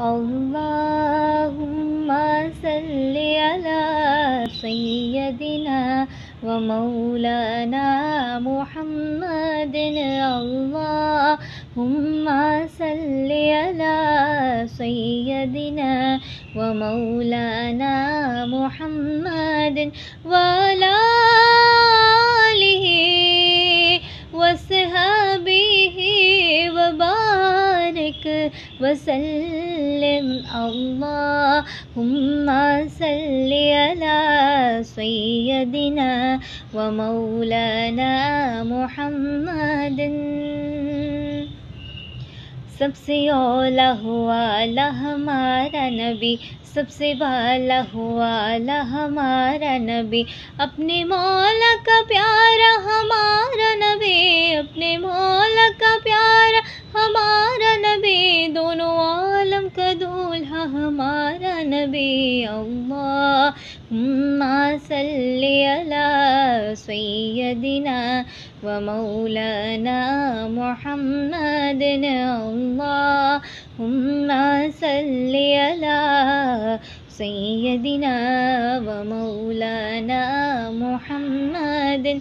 अल्लाहुम्मा सल्लि अला सय्यदिना व मौलाना मुहम्मदिन। अल्लाहुम्मा सल्लि अला सय्यदिना व मौलाना मुहम्मदिन व अला आलिहि व सहाबिहि व बारिक वसल्लिम। अल्लाहुम्मा सल्लि अला सय्यदिना व मौलाना मुहम्मदिन। सबसे औला हुआ हमारा नबी, सबसे वाला हुआ हमारा नबी, अपने मौला का प्यारा हमारा नबी, अपने मौला का प्यारा हमारा नबी, दोनों आलम का दूल्हा हमारा नबी। अल्लाहुम्मा सल्लि अला सय्यदिना व मौलाना मुहम्मदिन। अल्लाहुम्मा सल्लि अला सय्यदिना व मौलाना मुहम्मदिन।